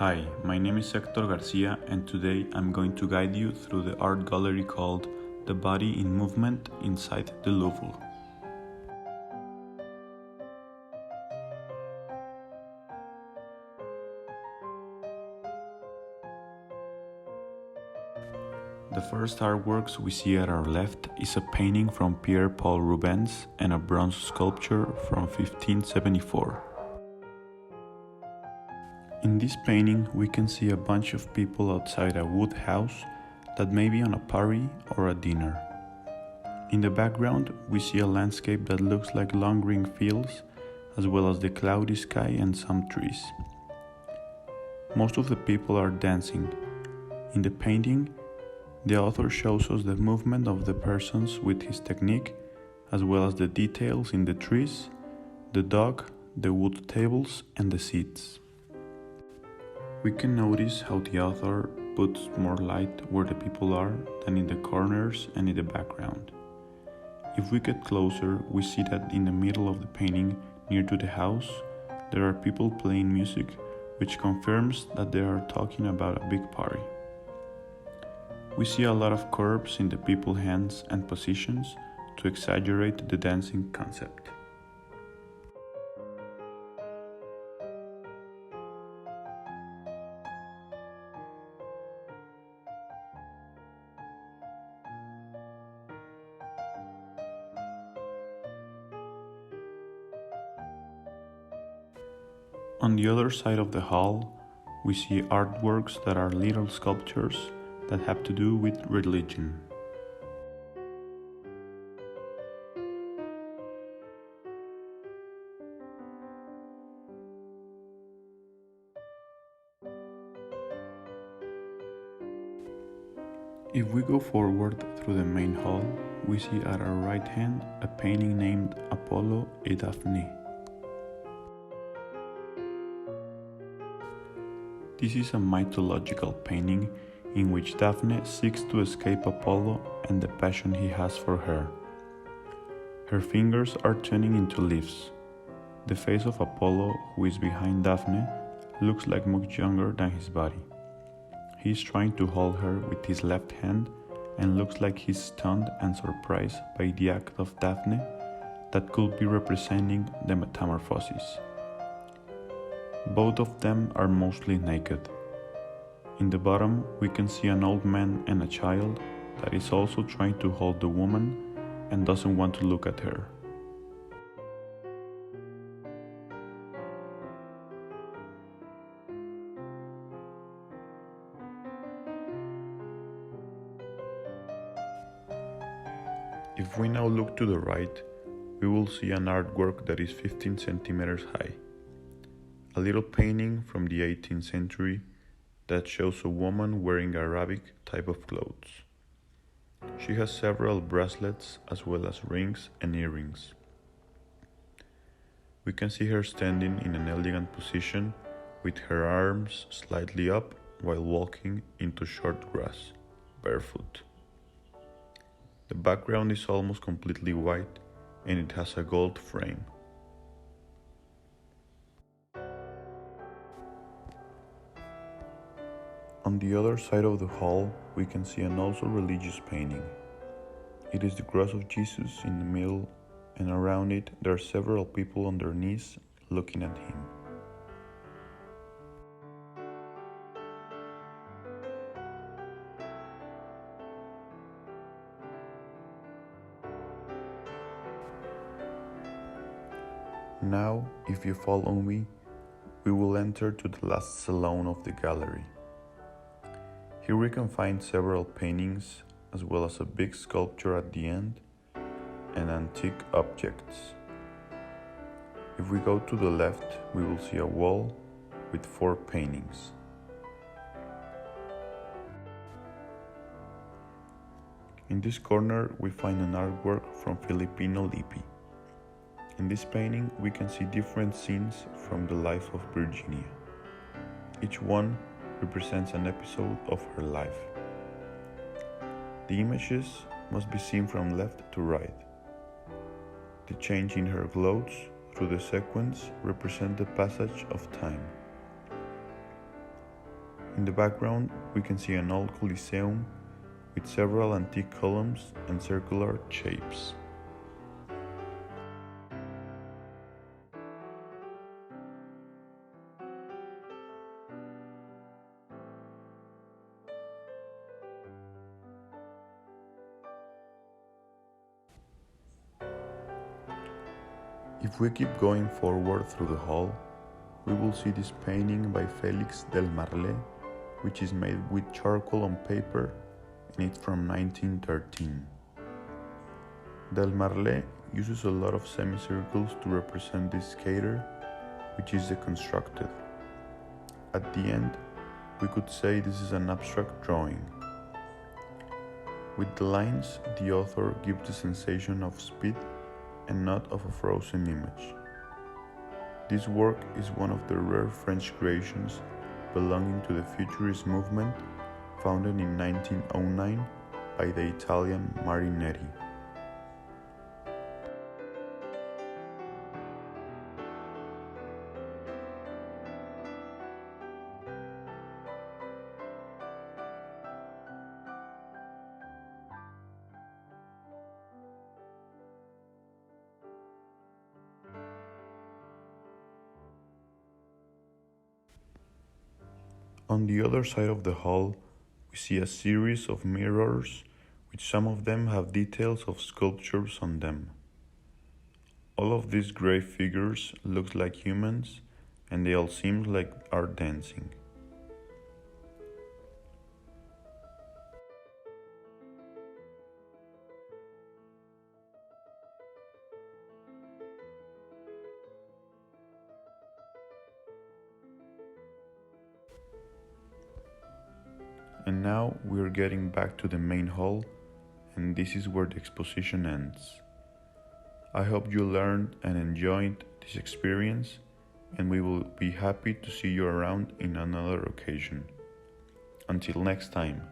Hi, my name is Hector Garcia, and today I'm going to guide you through the art gallery called The Body in Movement inside the Louvre. The first artworks we see at our left is a painting from Pierre-Paul Rubens and a bronze sculpture from 1574. In this painting, we can see a bunch of people outside a wood house that may be on a party or a dinner. In the background, we see a landscape that looks like long green fields, as well as the cloudy sky and some trees. Most of the people are dancing. In the painting, the author shows us the movement of the persons with his technique, as well as the details in the trees, the dog, the wood tables, and the seats. We can notice how the author puts more light where the people are than in the corners and in the background. If we get closer, we see that in the middle of the painting, near to the house, there are people playing music, which confirms that they are talking about a big party. We see a lot of curves in the people's hands and positions to exaggerate the dancing concept. On the other side of the hall, we see artworks that are little sculptures that have to do with religion. If we go forward through the main hall, we see at our right hand a painting named Apollo et Daphne. This is a mythological painting in which Daphne seeks to escape Apollo and the passion he has for her. Her fingers are turning into leaves. The face of Apollo, who is behind Daphne, looks like much younger than his body. He is trying to hold her with his left hand and looks like he's stunned and surprised by the act of Daphne that could be representing the metamorphosis. Both of them are mostly naked. In the bottom, we can see an old man and a child that is also trying to hold the woman and doesn't want to look at her. If we now look to the right, we will see an artwork that is 15 centimeters high. A little painting from the 18th century that shows a woman wearing Arabic type of clothes. She has several bracelets as well as rings and earrings. We can see her standing in an elegant position with her arms slightly up while walking into short grass, barefoot. The background is almost completely white and it has a gold frame. On the other side of the hall, we can see an also religious painting. It is the cross of Jesus in the middle, and around it there are several people on their knees looking at him. Now, if you follow me, we will enter to the last salon of the gallery. Here we can find several paintings, as well as a big sculpture at the end, and antique objects. If we go to the left, we will see a wall with 4 paintings. In this corner, we find an artwork from Filipino Lippi. In this painting, we can see different scenes from the life of Virginia. Each one represents an episode of her life. The images must be seen from left to right. The change in her clothes through the sequence represent the passage of time. In the background, we can see an old coliseum with several antique columns and circular shapes. If we keep going forward through the hall, we will see this painting by Félix del Marlé, which is made with charcoal on paper, and it's from 1913. Del Marlé uses a lot of semicircles to represent this skater, which is deconstructed. At the end, we could say this is an abstract drawing. With the lines, the author gives the sensation of speed and not of a frozen image. This work is one of the rare French creations belonging to the Futurist movement, founded in 1909 by the Italian Marinetti. On the other side of the hall, we see a series of mirrors, which some of them have details of sculptures on them. All of these grey figures look like humans, and they all seem like are dancing. And now we are getting back to the main hall, and this is where the exposition ends. I hope you learned and enjoyed this experience, and we will be happy to see you around in another occasion. Until next time.